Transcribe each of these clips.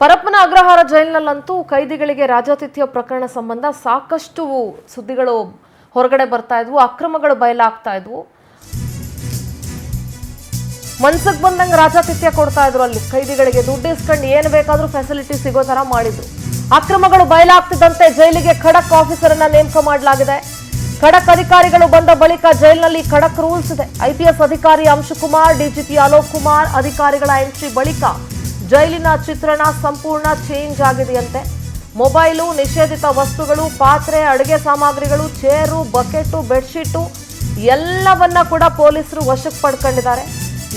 ಪರಪ್ಪನ ಅಗ್ರಹಾರ ಜೈಲಿನಲ್ಲಂತೂ ಕೈದಿಗಳಿಗೆ ರಾಜಾತಿಥ್ಯ ಪ್ರಕರಣ ಸಂಬಂಧ ಸಾಕಷ್ಟು ಸುದ್ದಿಗಳು ಹೊರಗಡೆ ಬರ್ತಾ ಇದ್ವು, ಅಕ್ರಮಗಳು ಬಯಲಾಗ್ತಾ ಇದ್ವು. ಮನ್ಸಕ್ ಬಂದಂಗೆ ರಾಜಾತಿಥ್ಯ ಕೊಡ್ತಾ ಇದ್ರು. ಅಲ್ಲಿ ಕೈದಿಗಳಿಗೆ ದುಡ್ಡು ಇಸ್ಕೊಂಡು ಏನು ಬೇಕಾದ್ರೂ ಫೆಸಿಲಿಟಿ ಸಿಗೋ ತರ ಮಾಡಿದ್ರು. ಅಕ್ರಮಗಳು ಬಯಲಾಗ್ತಿದ್ದಂತೆ ಜೈಲಿಗೆ ಖಡಕ್ ಆಫೀಸರ್ ಅನ್ನ ನೇಮಕ ಮಾಡಲಾಗಿದೆ. ಖಡಕ್ ಅಧಿಕಾರಿಗಳು ಬಂದ ಬಳಿಕ ಜೈಲಿನಲ್ಲಿ ಖಡಕ್ ರೂಲ್ಸ್ ಇದೆ. ಐಪಿಎಸ್ ಅಧಿಕಾರಿ ಅಂಶುಕುಮಾರ್, ಡಿಜಿಪಿ ಅಲೋಕ್ ಕುಮಾರ್ ಅಧಿಕಾರಿಗಳ ಎಂಟ್ರಿ ಬಳಿಕ ಜೈಲಿನ ಚಿತ್ರಣ ಸಂಪೂರ್ಣ ಚೇಂಜ್ ಆಗಿದೆಯಂತೆ. ಮೊಬೈಲು, ನಿಷೇಧಿತ ವಸ್ತುಗಳು, ಪಾತ್ರೆ, ಅಡುಗೆ ಸಾಮಗ್ರಿಗಳು, ಚೇರು, ಬಕೆಟು, ಬೆಡ್ಶೀಟು ಎಲ್ಲವನ್ನ ಕೂಡ ಪೊಲೀಸರು ವಶಕ್ಕೆ ಪಡ್ಕೊಂಡಿದ್ದಾರೆ.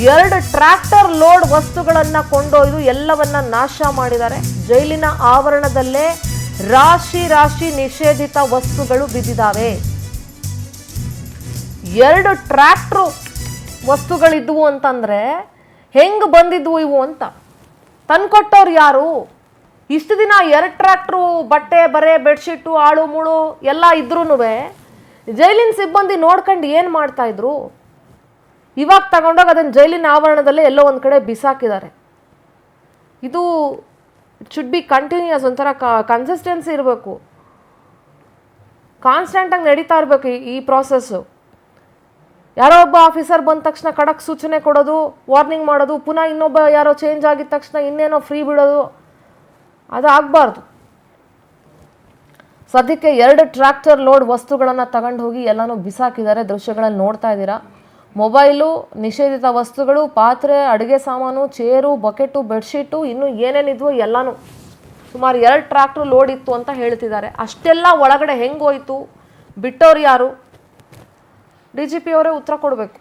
2 ಟ್ರ್ಯಾಕ್ಟರ್ ಲೋಡ್ ವಸ್ತುಗಳನ್ನ ಕೊಂಡೊಯ್ದು ಎಲ್ಲವನ್ನ ನಾಶ ಮಾಡಿದ್ದಾರೆ. ಜೈಲಿನ ಆವರಣದಲ್ಲೇ ರಾಶಿ ರಾಶಿ ನಿಷೇಧಿತ ವಸ್ತುಗಳು ಬಿದ್ದಿದ್ದಾವೆ. 2 ಟ್ರ್ಯಾಕ್ಟರ್ ವಸ್ತುಗಳಿದ್ವು ಅಂತಂದ್ರೆ ಹೆಂಗ್ ಬಂದಿದ್ವು ಇವು ಅಂತ ತಂದ್ಕೊಟ್ಟವ್ರು ಯಾರು? ಇಷ್ಟು ದಿನ 2 ಟ್ರ್ಯಾಕ್ಟ್ರು ಬಟ್ಟೆ ಬರೆ ಬೆಡ್ಶೀಟು ಆಳು ಮುಳು ಎಲ್ಲ ಇದ್ರೂ ಜೈಲಿನ ಸಿಬ್ಬಂದಿ ನೋಡ್ಕೊಂಡು ಏನು ಮಾಡ್ತಾ ಇದ್ರು? ಇವಾಗ ತಗೊಂಡೋಗಿ ಅದನ್ನು ಜೈಲಿನ ಆವರಣದಲ್ಲೇ ಎಲ್ಲೋ ಒಂದು ಕಡೆ ಬಿಸಾಕಿದ್ದಾರೆ. ಇದು ಇಟ್ ಶುಡ್ ಬಿ ಕಂಟಿನ್ಯೂಯಸ್, ಒಂಥರ ಕನ್ಸಿಸ್ಟೆನ್ಸಿ ಇರಬೇಕು, ಕಾನ್ಸ್ಟೆಂಟಾಗಿ ನಡೀತಾ ಇರಬೇಕು ಈ ಪ್ರಾಸೆಸ್ಸು. ಯಾರೋ ಒಬ್ಬ ಆಫೀಸರ್ ಬಂದ ತಕ್ಷಣ ಖಡಕ್ ಸೂಚನೆ ಕೊಡೋದು, ವಾರ್ನಿಂಗ್ ಮಾಡೋದು, ಪುನಃ ಇನ್ನೊಬ್ಬ ಯಾರೋ ಚೇಂಜ್ ಆಗಿದ ತಕ್ಷಣ ಇನ್ನೇನೋ ಫ್ರೀ ಬಿಡೋದು, ಅದು ಆಗಬಾರ್ದು. ಸದ್ಯಕ್ಕೆ 2 ಟ್ರ್ಯಾಕ್ಟರ್ ಲೋಡ್ ವಸ್ತುಗಳನ್ನು ತಗೊಂಡು ಹೋಗಿ ಎಲ್ಲನೂ ಬಿಸಾಕಿದ್ದಾರೆ. ದೃಶ್ಯಗಳಲ್ಲಿ ನೋಡ್ತಾ ಇದ್ದೀರಾ. ಮೊಬೈಲು, ನಿಷೇಧಿತ ವಸ್ತುಗಳು, ಪಾತ್ರೆ, ಅಡುಗೆ ಸಾಮಾನು, ಚೇರು, ಬಕೆಟು, ಬೆಡ್ಶೀಟು, ಇನ್ನೂ ಏನೇನಿದ್ವು ಎಲ್ಲನೂ ಸುಮಾರು 2 ಟ್ರ್ಯಾಕ್ಟರ್ ಲೋಡ್ ಇತ್ತು ಅಂತ ಹೇಳ್ತಿದ್ದಾರೆ. ಅಷ್ಟೆಲ್ಲ ಒಳಗಡೆ ಹೆಂಗೋಯ್ತು, ಬಿಟ್ಟವ್ರು ಯಾರು? ಡಿಜಿಪಿ ಅವರೇ ಉತ್ತರ ಕೊಡಬೇಕು.